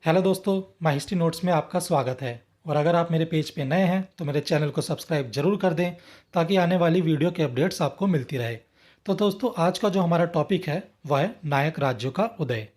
Hello दोस्तों, my history notes में आपका स्वागत है। और अगर आप मेरे पेज पे नए हैं तो मेरे चैनल को सब्सक्राइब जरूर कर दें ताकि आने वाली वीडियो के अपडेट्स आपको मिलती रहे। तो दोस्तों, आज का जो हमारा टॉपिक है वह है नायक राज्यों का उदय।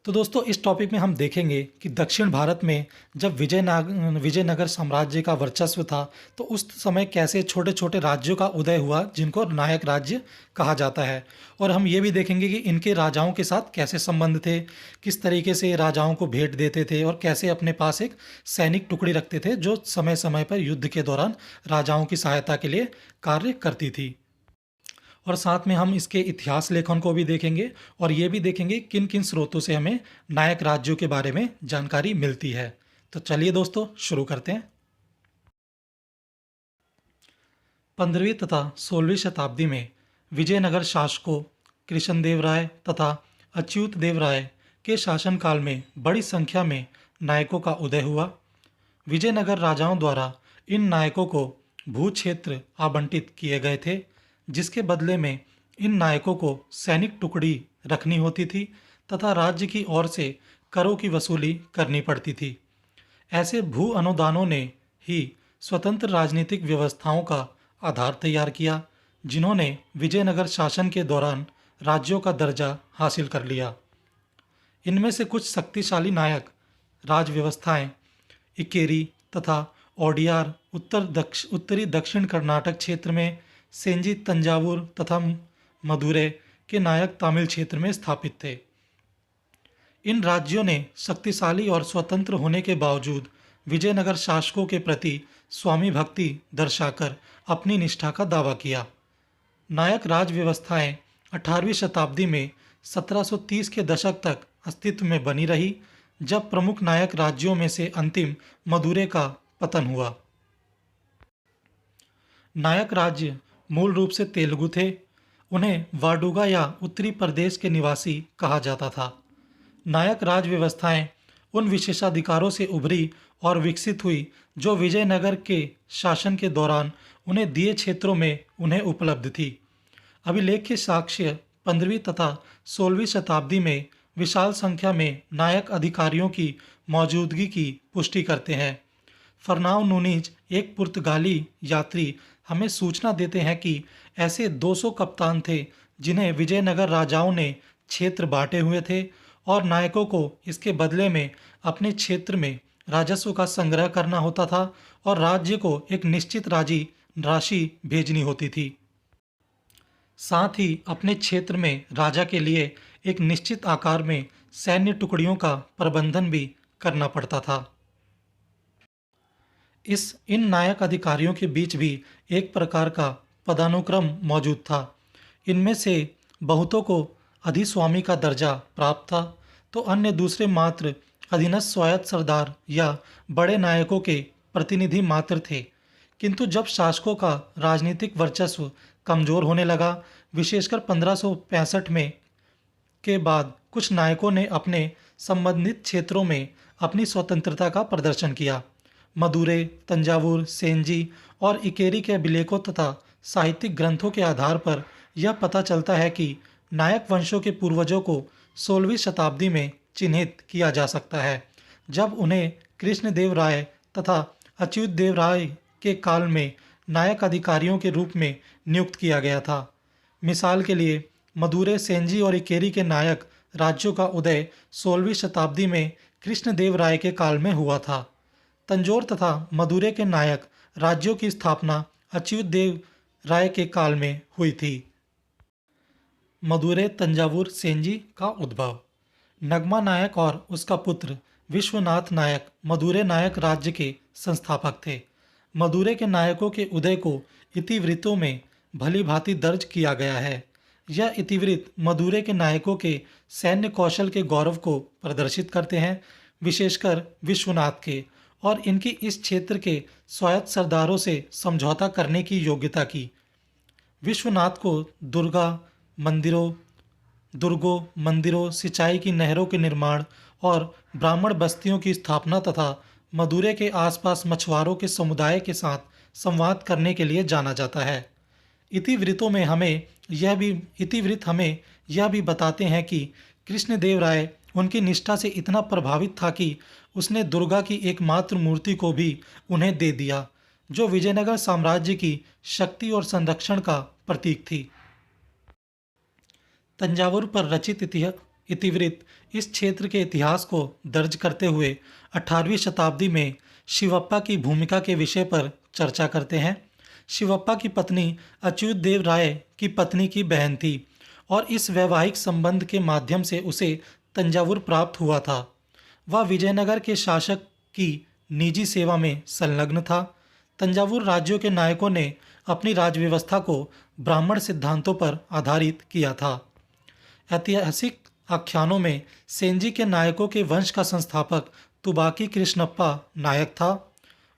तो दोस्तों, इस टॉपिक में हम देखेंगे कि दक्षिण भारत में जब विजयनगर साम्राज्य का वर्चस्व था तो उस समय कैसे छोटे छोटे राज्यों का उदय हुआ जिनको नायक राज्य कहा जाता है। और हम ये भी देखेंगे कि इनके राजाओं के साथ कैसे संबंध थे, किस तरीके से ये राजाओं को भेंट देते थे और कैसे अपने पास एक सैनिक टुकड़ी रखते थे जो समय समय पर युद्ध के दौरान राजाओं की सहायता के लिए कार्य करती थी। और साथ में हम इसके इतिहास लेखन को भी देखेंगे और ये भी देखेंगे किन किन स्रोतों से हमें नायक राज्यों के बारे में जानकारी मिलती है। तो चलिए दोस्तों, शुरू करते हैं। 15वीं तथा 16वीं शताब्दी में विजयनगर शासकों कृष्णदेव राय तथा अच्युत देव राय के शासनकाल में बड़ी संख्या में नायकों का उदय हुआ। विजयनगर राजाओं द्वारा इन नायकों को भू क्षेत्र आवंटित किए गए थे, जिसके बदले में इन नायकों को सैनिक टुकड़ी रखनी होती थी तथा राज्य की ओर से करों की वसूली करनी पड़ती थी। ऐसे भू अनुदानों ने ही स्वतंत्र राजनीतिक व्यवस्थाओं का आधार तैयार किया, जिन्होंने विजयनगर शासन के दौरान राज्यों का दर्जा हासिल कर लिया। इनमें से कुछ शक्तिशाली नायक राज व्यवस्थाएं इकेरी तथा ओडियार उत्तरी दक्षिण कर्नाटक क्षेत्र में, सेंजी तंजावुर तथा मदुरै के नायक तमिल क्षेत्र में स्थापित थे। इन राज्यों ने शक्तिशाली और स्वतंत्र होने के बावजूद विजयनगर शासकों के प्रति स्वामी भक्ति दर्शाकर अपनी निष्ठा का दावा किया। नायक राज व्यवस्थाएं 18वीं शताब्दी में 1730 के दशक तक अस्तित्व में बनी रही, जब प्रमुख नायक राज्यों में से अंतिम मदुरै का पतन हुआ। नायक राज्य मूल रूप से तेलुगु थे। उन्हें वाडुगा या उत्तरी प्रदेश के निवासी कहा जाता था। नायक राज व्यवस्थाएं उन विशेषाधिकारों से उभरी और विकसित हुई जो विजयनगर के शासन के दौरान उन्हें दिए क्षेत्रों में उन्हें उपलब्ध थी। अभिलेख्य साक्ष्य 15वीं तथा 16वीं शताब्दी में विशाल संख्या में नायक अधिकारियों की मौजूदगी की पुष्टि करते हैं। फरनाओ नूनीज एक पुर्तगाली यात्री हमें सूचना देते हैं कि ऐसे 200 कप्तान थे जिन्हें विजयनगर राजाओं ने क्षेत्र बांटे हुए थे और नायकों को इसके बदले में अपने क्षेत्र में राजस्व का संग्रह करना होता था और राज्य को एक निश्चित राशि भेजनी होती थी। साथ ही अपने क्षेत्र में राजा के लिए एक निश्चित आकार में सैन्य टुकड़ियों का प्रबंधन भी करना पड़ता था। इन नायक अधिकारियों के बीच भी एक प्रकार का पदानुक्रम मौजूद था। इनमें से बहुतों को अधिस्वामी का दर्जा प्राप्त था, तो अन्य दूसरे मात्र अधीनस्थ स्वायत्त सरदार या बड़े नायकों के प्रतिनिधि मात्र थे। किंतु जब शासकों का राजनीतिक वर्चस्व कमजोर होने लगा, विशेषकर 1565 में के बाद कुछ नायकों ने अपने संबंधित क्षेत्रों में अपनी स्वतंत्रता का प्रदर्शन किया। मदुरै, तंजावुर, सेंजी और इकेरी के अभिलेखों तथा साहित्यिक ग्रंथों के आधार पर यह पता चलता है कि नायक वंशों के पूर्वजों को 16वीं शताब्दी में चिन्हित किया जा सकता है, जब उन्हें कृष्णदेव राय तथा अच्युत देव राय के काल में नायक अधिकारियों के रूप में नियुक्त किया गया था। मिसाल के लिए मदुरै, सेंजी और इकेरी के नायक राज्यों का उदय 16वीं शताब्दी में कृष्णदेव राय के काल में हुआ था। तंजौर तथा मदुरै के नायक राज्यों की स्थापना अच्युत देव राय के काल में हुई थी। मदुरै तंजावुर सेंजी का उद्भव। नगमा नायक और उसका पुत्र विश्वनाथ नायक मदुरै नायक राज्य के संस्थापक थे। मदुरै के नायकों के उदय को इतिवृत्तों में भली भांति दर्ज किया गया है। यह इतिवृत्त मदुरै के नायकों के सैन्य कौशल के गौरव को प्रदर्शित करते हैं, विशेषकर विश्वनाथ के, और इनकी इस क्षेत्र के स्वायत्त सरदारों से समझौता करने की योग्यता की। विश्वनाथ को दुर्गों, मंदिरों, सिंचाई की नहरों के निर्माण और ब्राह्मण बस्तियों की स्थापना तथा मदुरै के आसपास मछुआरों के समुदाय के साथ संवाद करने के लिए जाना जाता है। इतिवृत्तों में हमें यह भी बताते हैं कि कृष्णदेव राय उनकी निष्ठा से इतना प्रभावित था कि उसने दुर्गा की एकमात्र मूर्ति को भी उन्हें दे दिया, जो विजयनगर साम्राज्य की शक्ति और संरक्षण का प्रतीक थी। तंजावुर पर रचित इतिवृत्त इस क्षेत्र के इतिहास को दर्ज करते हुए 18वीं शताब्दी में शिवप्पा की भूमिका के विषय पर चर्चा करते हैं। शिवप्पा की पत्नी अच्युत देव राय की पत्नी की बहन थी और इस वैवाहिक संबंध के माध्यम से उसे तंजावुर प्राप्त हुआ था। वह विजयनगर के शासक की निजी सेवा में संलग्न था। तंजावुर राज्यों के नायकों ने अपनी राजव्यवस्था को ब्राह्मण सिद्धांतों पर आधारित किया था। ऐतिहासिक आख्यानों में सेंजी के नायकों के वंश का संस्थापक तुबाकी कृष्णप्पा नायक था।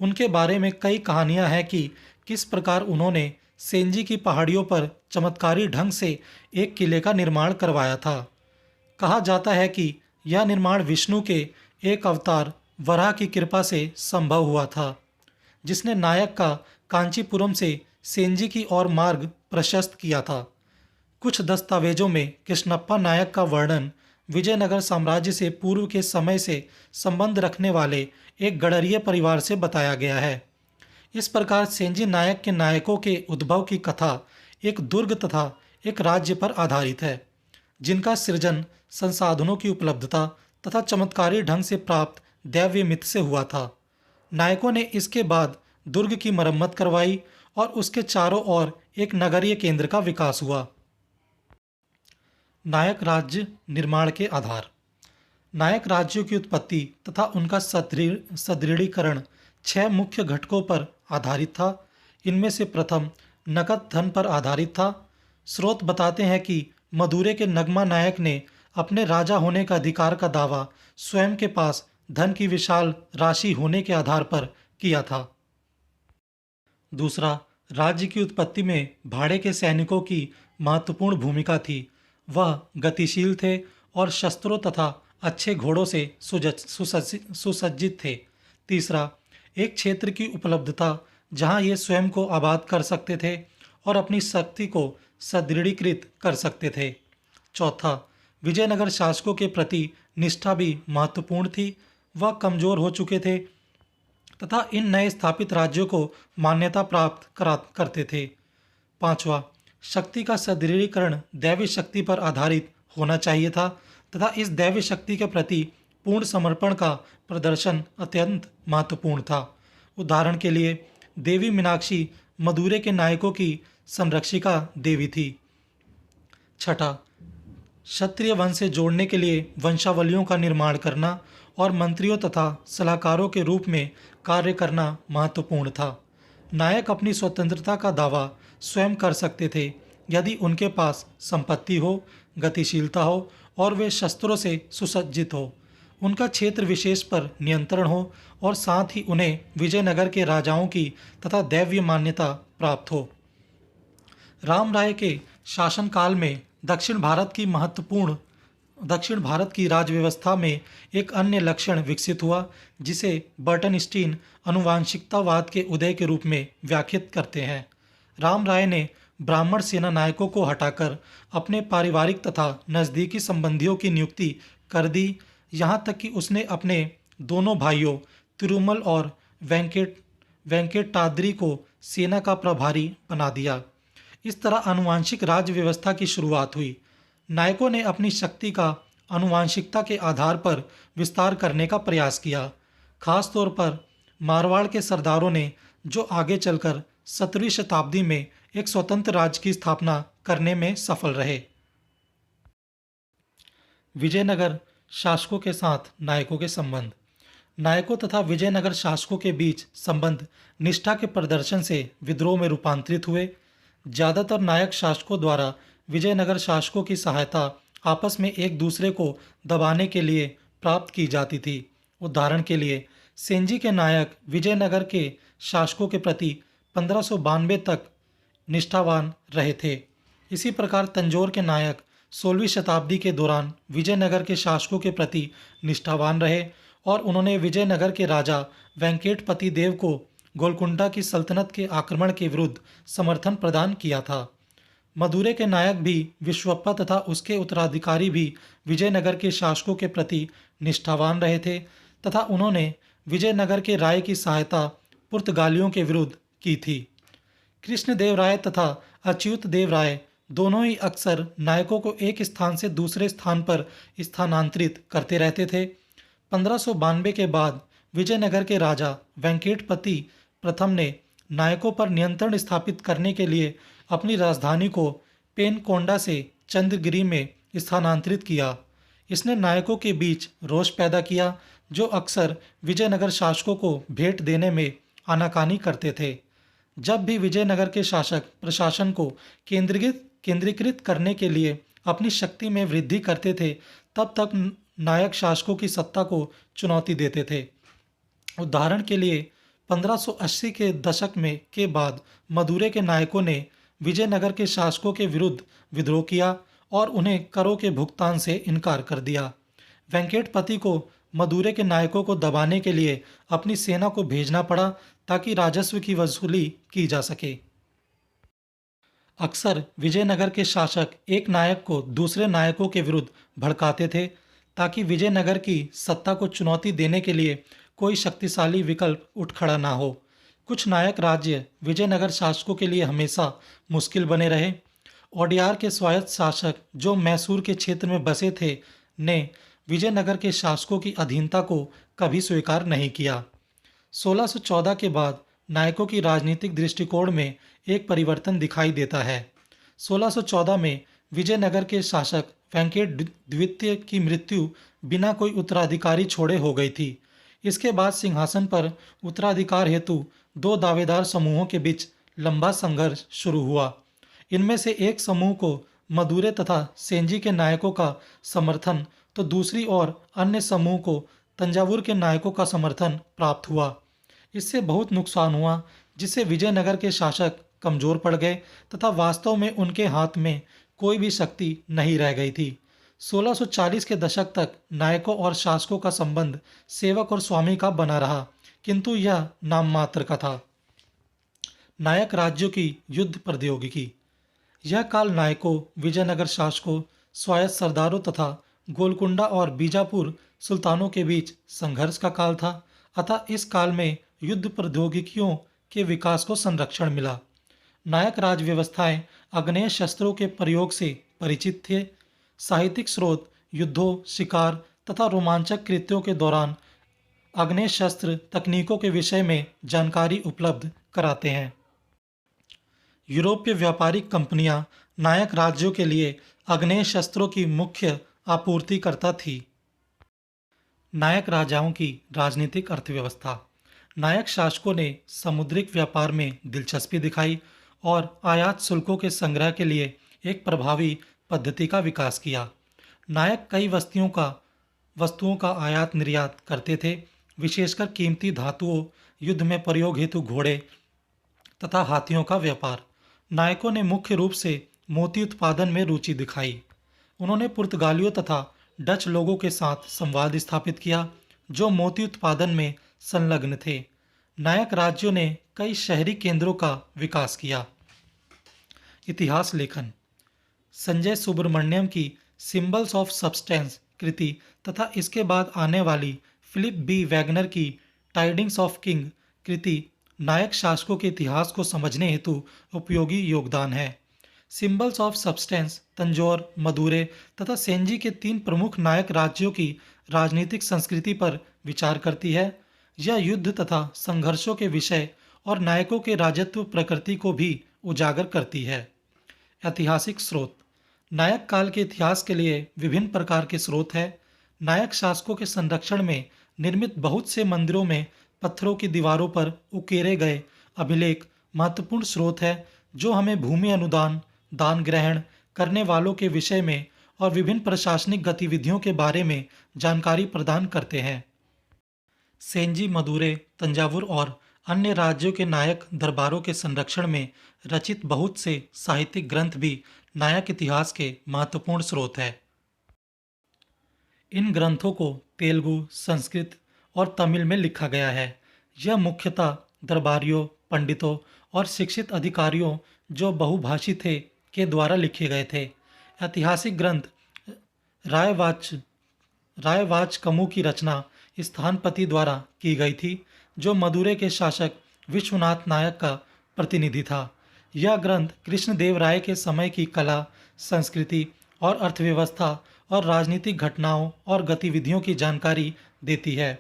उनके बारे में कई कहानियां हैं कि किस प्रकार उन्होंने सेंजी की पहाड़ियों पर चमत्कारी ढंग से एक किले का निर्माण करवाया था। कहा जाता है कि यह निर्माण विष्णु के एक अवतार वराह की कृपा से संभव हुआ था, जिसने नायक का कांचीपुरम से सेंजी की ओर मार्ग प्रशस्त किया था। कुछ दस्तावेजों में कृष्णप्पा नायक का वर्णन विजयनगर साम्राज्य से पूर्व के समय से संबंध रखने वाले एक गडरिये परिवार से बताया गया है। इस प्रकार सेंजी नायक के नायकों के उद्भव की कथा एक दुर्ग तथा एक राज्य पर आधारित है, जिनका सृजन संसाधनों की उपलब्धता तथा चमत्कारी ढंग से प्राप्त दैवीय मिथ से हुआ था। नायकों ने इसके बाद दुर्ग की मरम्मत करवाई और उसके चारों ओर एक नगरीय केंद्र का विकास हुआ। नायक राज्य निर्माण के आधार। नायक राज्यों की उत्पत्ति तथा उनका सुदृढ़ीकरण 6 मुख्य घटकों पर आधारित था। इनमें से प्रथम नकद धन पर आधारित था। स्रोत बताते हैं कि मदुरै के नगमा नायक ने अपने राजा होने का अधिकार का दावा स्वयं के पास धन की विशाल राशि होने के आधार पर किया था। दूसरा, राज्य की उत्पत्ति में भाड़े के सैनिकों की महत्वपूर्ण भूमिका थी। वह गतिशील थे और शस्त्रों तथा अच्छे घोड़ों से सुसज्जित थे। तीसरा, एक क्षेत्र की उपलब्धता जहां ये स्वयं को आबाद कर सकते थे और अपनी शक्ति को सुदृढ़ीकृत कर सकते थे। चौथा, विजयनगर शासकों के प्रति निष्ठा भी महत्वपूर्ण थी। वह कमजोर हो चुके थे तथा इन नए स्थापित राज्यों को मान्यता प्राप्त करते थे। पांचवा, शक्ति का सुदृढ़ीकरण दैवी शक्ति पर आधारित होना चाहिए था तथा इस दैवी शक्ति के प्रति पूर्ण समर्पण का प्रदर्शन अत्यंत महत्वपूर्ण था। उदाहरण के लिए देवी मीनाक्षी मदुरै के नायकों की संरक्षिका देवी थी। छठा, क्षत्रिय वंश से जोड़ने के लिए वंशावलियों का निर्माण करना और मंत्रियों तथा सलाहकारों के रूप में कार्य करना महत्वपूर्ण था। नायक अपनी स्वतंत्रता का दावा स्वयं कर सकते थे यदि उनके पास संपत्ति हो, गतिशीलता हो और वे शस्त्रों से सुसज्जित हो, उनका क्षेत्र विशेष पर नियंत्रण हो और साथ ही उन्हें विजयनगर के राजाओं की तथा दैवीय मान्यता प्राप्त हो। राम राय के शासनकाल में दक्षिण भारत की राजव्यवस्था में एक अन्य लक्षण विकसित हुआ, जिसे बर्टनस्टीन आनुवांशिकतावाद के उदय के रूप में व्याख्यात करते हैं। राम राय ने ब्राह्मण सेना नायकों को हटाकर अपने पारिवारिक तथा नज़दीकी संबंधियों की नियुक्ति कर दी। यहाँ तक कि उसने अपने दोनों भाइयों तिरुमल और वेंकटाद्रि को सेना का प्रभारी बना दिया। इस तरह आनुवांशिक राज्य व्यवस्था की शुरुआत हुई। नायकों ने अपनी शक्ति का आनुवांशिकता के आधार पर विस्तार करने का प्रयास किया। खास तौर पर मारवाड़ के सरदारों ने, जो आगे चलकर 17वीं शताब्दी में एक स्वतंत्र राज्य की स्थापना करने में सफल रहे। विजयनगर शासकों के साथ नायकों के संबंध। नायकों तथा विजयनगर शासकों के बीच संबंध निष्ठा के प्रदर्शन से विद्रोह में रूपांतरित हुए। ज़्यादातर नायक शासकों द्वारा विजयनगर शासकों की सहायता आपस में एक दूसरे को दबाने के लिए प्राप्त की जाती थी। उदाहरण के लिए सेंजी के नायक विजयनगर के शासकों के प्रति 1592 तक निष्ठावान रहे थे। इसी प्रकार तंजौर के नायक 16वीं शताब्दी के दौरान विजयनगर के शासकों के प्रति निष्ठावान रहे और उन्होंने विजयनगर के राजा वेंकटपति देव को गोलकुंडा की सल्तनत के आक्रमण के विरुद्ध समर्थन प्रदान किया था। मदुरै के नायक भी विश्वप्पा तथा उसके उत्तराधिकारी भी विजयनगर के शासकों के प्रति निष्ठावान रहे थे तथा उन्होंने विजयनगर के राय की सहायता पुर्तगालियों के विरुद्ध की थी। कृष्णदेव राय तथा अच्युत देव राय दोनों ही अक्सर नायकों को एक स्थान से दूसरे स्थान पर स्थानांतरित करते रहते थे। 1592 के बाद विजयनगर के राजा वेंकटपति प्रथम ने नायकों पर नियंत्रण स्थापित करने के लिए अपनी राजधानी को पेनकोंडा से चंद्रगिरी में स्थानांतरित किया। इसने नायकों के बीच रोष पैदा किया, जो अक्सर विजयनगर शासकों को भेंट देने में आनाकानी करते थे। जब भी विजयनगर के शासक प्रशासन को केंद्रीकृत करने के लिए अपनी शक्ति में वृद्धि करते थे, तब तक नायक शासकों की सत्ता को चुनौती देते थे। उदाहरण के लिए 1580 के दशक में के बाद मदुरै के नायकों ने विजयनगर के शासकों के विरुद्ध विद्रोह किया और उन्हें करों के भुगतान से इनकार कर दिया। वेंकटपति को मदुरै के नायकों को दबाने के लिए अपनी सेना को भेजना पड़ा ताकि राजस्व की वसूली की जा सके। अक्सर विजयनगर के शासक एक नायक को दूसरे नायकों के विरुद्ध भड़काते थे ताकि विजयनगर की सत्ता को चुनौती देने के लिए कोई शक्तिशाली विकल्प उठ खड़ा ना हो। कुछ नायक राज्य विजयनगर शासकों के लिए हमेशा मुश्किल बने रहे। ओडियार के स्वायत्त शासक जो मैसूर के क्षेत्र में बसे थे ने विजयनगर के शासकों की अधीनता को कभी स्वीकार नहीं किया। 1614 के बाद नायकों की राजनीतिक दृष्टिकोण में एक परिवर्तन दिखाई देता है। 1614 में विजयनगर के शासक वेंकट द्वितीय की मृत्यु बिना कोई उत्तराधिकारी छोड़े हो गई थी। इसके बाद सिंहासन पर उत्तराधिकार हेतु दो दावेदार समूहों के बीच लंबा संघर्ष शुरू हुआ। इनमें से एक समूह को मदुरै तथा सेंजी के नायकों का समर्थन तो दूसरी ओर अन्य समूह को तंजावुर के नायकों का समर्थन प्राप्त हुआ। इससे बहुत नुकसान हुआ, जिससे विजयनगर के शासक कमजोर पड़ गए तथा वास्तव में उनके हाथ में कोई भी शक्ति नहीं रह गई थी। 1640 के दशक तक नायकों और शासकों का संबंध सेवक और स्वामी का बना रहा, किंतु यह नाम मात्र का था। नायक राज्यों की युद्ध प्रौद्योगिकी। यह काल नायकों, विजयनगर शासकों, स्वायत्त सरदारों तथा गोलकुंडा और बीजापुर सुल्तानों के बीच संघर्ष का काल था। अतः इस काल में युद्ध प्रौद्योगिकियों के विकास को संरक्षण मिला। नायक राज व्यवस्थाएं आग्नेय शस्त्रों के प्रयोग से परिचित थे। साहित्यिक स्रोत युद्धों, शिकार तथा रोमांचक कृत्यों के दौरान आग्नेय शस्त्र तकनीकों के विषय में जानकारी उपलब्ध कराते हैं। यूरोपीय व्यापारिक कंपनियां नायक राज्यों के लिए आग्नेय शस्त्रों की मुख्य आपूर्तिकर्ता थी। नायक राजाओं की राजनीतिक अर्थव्यवस्था। नायक शासकों ने समुद्रिक व्यापार में दिलचस्पी दिखाई और आयात शुल्कों के संग्रह के लिए एक प्रभावी पद्धति का विकास किया। नायक कई वस्तुओं का आयात निर्यात करते थे, विशेषकर कीमती धातुओं, युद्ध में प्रयोग हेतु घोड़े तथा हाथियों का व्यापार। नायकों ने मुख्य रूप से मोती उत्पादन में रुचि दिखाई। उन्होंने पुर्तगालियों तथा डच लोगों के साथ संवाद स्थापित किया, जो मोती उत्पादन में संलग्न थे। नायक राज्यों ने कई शहरी केंद्रों का विकास किया। इतिहास लेखन। संजय सुब्रमण्यम की सिंबल्स ऑफ सब्सटेंस कृति तथा इसके बाद आने वाली फिलिप बी वैगनर की टाइडिंग्स ऑफ किंग कृति नायक शासकों के इतिहास को समझने हेतु उपयोगी योगदान है। Symbols of substance Tanjore, Madurai तथा सेंजी के तीन प्रमुख नायक राज्यों की राजनीतिक संस्कृति पर विचार करती है। यह युद्ध तथा संघर्षों के विषय और नायकों के राजत्व प्रकृति को भी उजागर करती है। ऐतिहासिक स्रोत। नायक काल के इतिहास के लिए विभिन्न प्रकार के स्रोत हैं। नायक शासकों के संरक्षण में निर्मित बहुत से मंदिरों में पत्थरों की दीवारों पर उकेरे गए अभिलेख महत्वपूर्ण स्रोत है, जो हमें भूमि अनुदान, दान ग्रहण करने वालों के विषय में और विभिन्न प्रशासनिक गतिविधियों के बारे में जानकारी प्रदान करते हैं। सेंजी, मदुरै, तंजावुर और अन्य राज्यों के नायक दरबारों के संरक्षण में रचित बहुत से साहित्यिक ग्रंथ भी नायक इतिहास के महत्वपूर्ण स्रोत हैं। इन ग्रंथों को तेलुगु, संस्कृत और तमिल में लिखा गया है। यह मुख्यतः दरबारियों, पंडितों और शिक्षित अधिकारियों जो बहुभाषी थे के द्वारा लिखे गए थे। ऐतिहासिक ग्रंथ रायवाचकमु की रचना स्थानपति द्वारा की गई थी, जो मदुरै के शासक विश्वनाथ नायक का प्रतिनिधि था। यह ग्रंथ कृष्णदेव राय के समय की कला, संस्कृति और अर्थव्यवस्था और राजनीतिक घटनाओं और गतिविधियों की जानकारी देती है।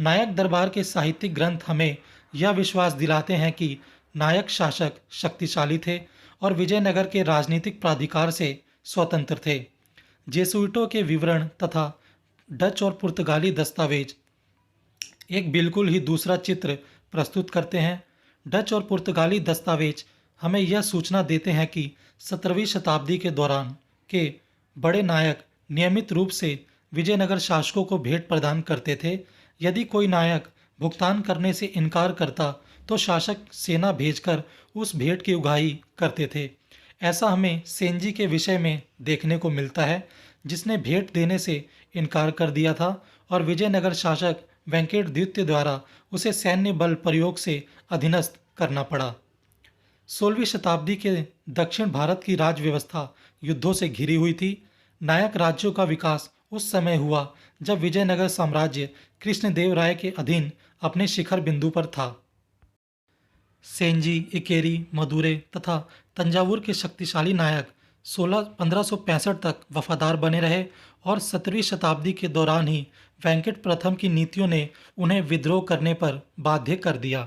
नायक दरबार के साहित्यिक ग्रंथ हमें यह विश्वास दिलाते हैं कि नायक शासक शक्तिशाली थे और विजयनगर के राजनीतिक प्राधिकार से स्वतंत्र थे। जेसुइटों के विवरण तथा डच और पुर्तगाली दस्तावेज एक बिल्कुल ही दूसरा चित्र प्रस्तुत करते हैं। डच और पुर्तगाली दस्तावेज हमें यह सूचना देते हैं कि 17वीं शताब्दी के दौरान के बड़े नायक नियमित रूप से विजयनगर शासकों को भेंट प्रदान करते थे। यदि कोई नायक भुगतान करने से इनकार करता तो शासक सेना भेजकर उस भेंट की उगाही करते थे। ऐसा हमें सेंजी के विषय में देखने को मिलता है, जिसने भेंट देने से इनकार कर दिया था और विजयनगर शासक वेंकटद्वितीय द्वारा उसे सैन्य बल प्रयोग से अधीनस्थ करना पड़ा। 16वीं शताब्दी के दक्षिण भारत की राज्य व्यवस्था युद्धों से घिरी हुई थी। नायक राज्यों का विकास उस समय हुआ जब विजयनगर साम्राज्य कृष्णदेव राय के अधीन अपने शिखर बिंदु पर था। सेंजी, इकेरी, मदुरै तथा तंजावुर के शक्तिशाली नायक 1565 तक वफादार बने रहे और 17वीं शताब्दी के दौरान ही वेंकट प्रथम की नीतियों ने उन्हें विद्रोह करने पर बाध्य कर दिया।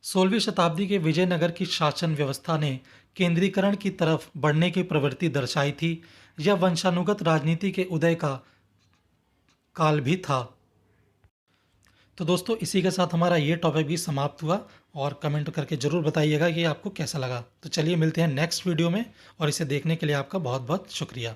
16वीं शताब्दी के विजयनगर की शासन व्यवस्था ने केंद्रीकरण की तरफ बढ़ने की प्रवृत्ति दर्शाई थी। यह वंशानुगत राजनीति के उदय का काल भी था। तो दोस्तों, इसी के साथ हमारा ये टॉपिक भी समाप्त हुआ और कमेंट करके ज़रूर बताइएगा कि आपको कैसा लगा। तो चलिए मिलते हैं नेक्स्ट वीडियो में, और इसे देखने के लिए आपका बहुत बहुत शुक्रिया।